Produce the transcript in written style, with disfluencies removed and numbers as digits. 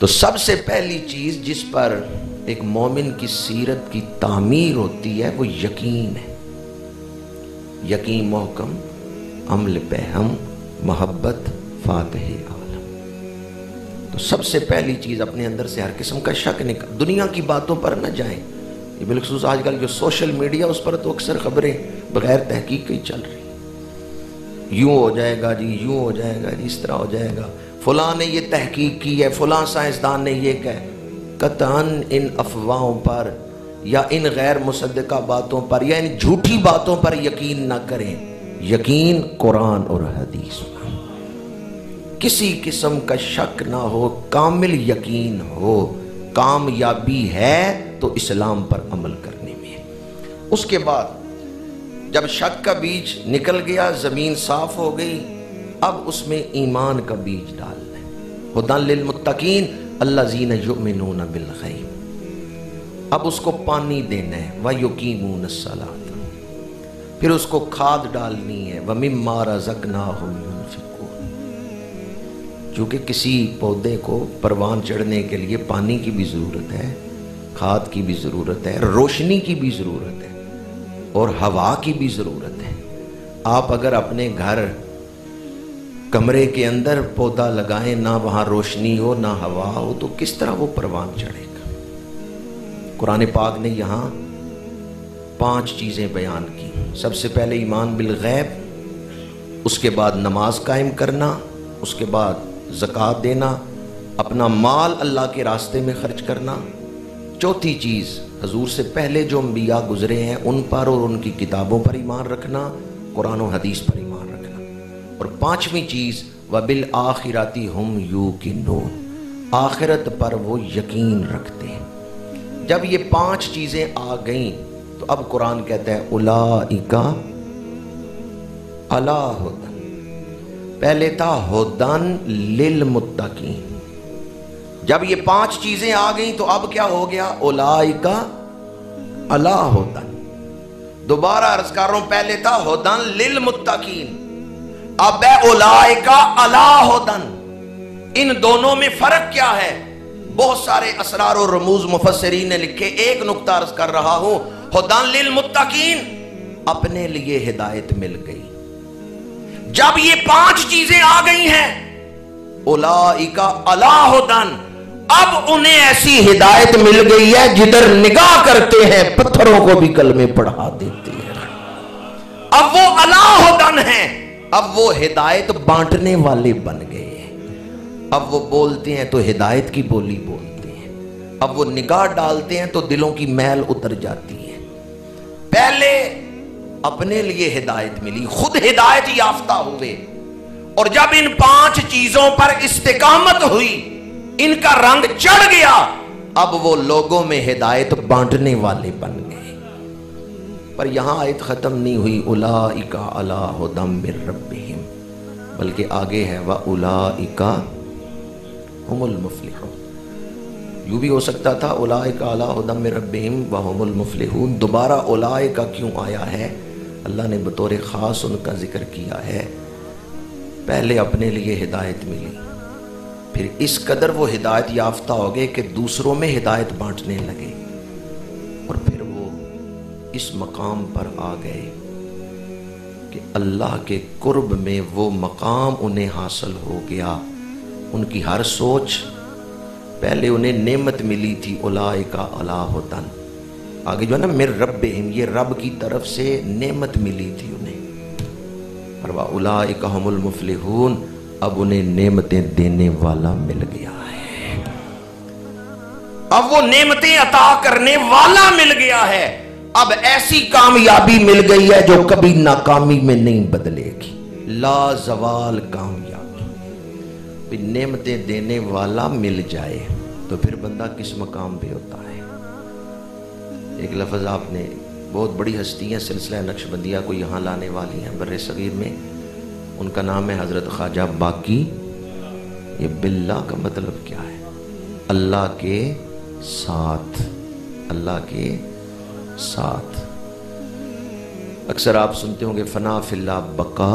تو سب سے پہلی چیز جس پر ایک مومن کی سیرت کی تعمیر ہوتی ہے وہ یقین ہے. یقین محکم، عمل پہم، محبت فاتح عالم. تو سب سے پہلی چیز اپنے اندر سے ہر قسم کا شک نکال. دنیا کی باتوں پر نہ جائیں. یہ بالخصوص آج کل جو سوشل میڈیا اس پر تو اکثر خبریں بغیر تحقیق کی چل رہی. یوں ہو جائے گا جی، یوں ہو جائے گا جی، اس طرح ہو جائے گا، فلاں نے یہ تحقیق کی ہے، فلاں سائنسدان نے یہ کہا. قطعاً ان افواہوں پر یا ان غیر مصدقہ باتوں پر یا ان جھوٹی باتوں پر یقین نہ کریں. یقین قرآن اور حدیث پر کسی قسم کا شک نہ ہو، کامل یقین ہو. کامیابی ہے تو اسلام پر عمل کرنے میں. اس کے بعد جب شک کا بیج نکل گیا، زمین صاف ہو گئی، اب اس میں ایمان کا بیج ڈالنا ہے. ہدی للمتقین الذین یؤمنون بالغیب. اب اس کو پانی دینا ہے. وَيُقِيمُونَ الصَّلَاةَ. پھر اس کو کھاد ڈالنی ہے. وَمِمَّا رَزَقْنَاهُمْ يُنْفِقُونَ. چونکہ کسی پودے کو پروان چڑھنے کے لیے پانی کی بھی ضرورت ہے، کھاد کی بھی ضرورت ہے، روشنی کی بھی ضرورت ہے اور ہوا کی بھی ضرورت ہے. آپ اگر اپنے گھر کمرے کے اندر پودا لگائیں، نہ وہاں روشنی ہو نہ ہوا ہو، تو کس طرح وہ پروان چڑھے گا؟ قرآن پاک نے یہاں 5 چیزیں بیان کی. سب سے پہلے ایمان بالغیب، اس کے بعد نماز قائم کرنا، اس کے بعد زکوٰۃ دینا، اپنا مال اللہ کے راستے میں خرچ کرنا. چوتھی چیز حضور سے پہلے جو انبیاء گزرے ہیں ان پر اور ان کی کتابوں پر ایمان رکھنا، قرآن و حدیث پر ایمان رکھنا. اور 5ویں چیز وَبِالْآخِرَةِ هُمْ يُوقِنُونَ. آخرت پر وہ یقین رکھتے ہیں. جب یہ 5 چیزیں آ گئیں تو اب قرآن کہتا ہے اولئک علی ھدی. پہلے تھا ھدی للمتقین. جب یہ 5 چیزیں آ گئیں تو اب کیا ہو گیا؟ اولئک علی ھدی. دوبارہ عرض کر رہا ہوں، پہلے تھا ھدی للمتقین، اب ہے اولئک علی ھدی. ان دونوں میں فرق کیا ہے؟ بہت سارے اسرار و رموز مفسرین نے لکھے. ایک نقطہ عرض کر رہا ہوں، ھدی للمتقین، اپنے لیے ہدایت مل گئی. جب یہ 5 چیزیں آ گئی ہیں اولئک علی ھدی، اب انہیں ایسی ہدایت مل گئی ہے جدھر نگاہ کرتے ہیں پتھروں کو بھی کلمے پڑھا دیتے ہیں. اب وہ علی ھدی ہیں. اب وہ ہدایت بانٹنے والے بن گئے ہیں. اب وہ بولتے ہیں تو ہدایت کی بولی بولتے ہیں. اب وہ نگاہ ڈالتے ہیں تو دلوں کی میل اتر جاتی ہے. پہلے اپنے لیے ہدایت ملی، خود ہدایت یافتہ ہوئے، اور جب ان 5 چیزوں پر استقامت ہوئی، ان کا رنگ چڑھ گیا، اب وہ لوگوں میں ہدایت بانٹنے والے بن گئے. پر یہاں آیت ختم نہیں ہوئی اولئک علی ھدی من ربہم، بلکہ آگے ہے واولئک ہم المفلحون. یوں بھی ہو سکتا تھا اولئک علی ھدی من ربہم وہم المفلحون. دوبارہ اولئک کیوں آیا ہے؟ اللہ نے بطور خاص ان کا ذکر کیا ہے. پہلے اپنے لیے ہدایت ملی، پھر اس قدر وہ ہدایت یافتہ ہو گئے کہ دوسروں میں ہدایت بانٹنے لگے، اور پھر وہ اس مقام پر آ گئے کہ اللہ کے قرب میں وہ مقام انہیں حاصل ہو گیا. ان کی ہر سوچ، پہلے انہیں نعمت ملی تھی اولئک علی ھدی، آگے جو ہے نا من ربہم، یہ رب کی طرف سے نعمت ملی تھی انہیں. اور اولئک ھم المفلحون، اب انہیں نعمتیں دینے والا مل گیا ہے. اب وہ نعمتیں عطا کرنے والا مل گیا ہے. اب ایسی کامیابی مل گئی ہے جو کبھی ناکامی میں نہیں بدلے گی. لا زوال کامیابی. نعمتیں دینے والا مل جائے تو پھر بندہ کس مقام پہ ہوتا ہے. ایک لفظ آپ نے، بہت بڑی ہستیاں سلسلہ نقشبندیہ کو یہاں لانے والی ہیں بر صغیر میں، ان کا نام ہے حضرت خواجہ باقی. یہ باللہ کا مطلب کیا ہے؟ اللہ کے ساتھ. اللہ کے ساتھ. اکثر آپ سنتے ہوں گے فنا فی اللہ بقا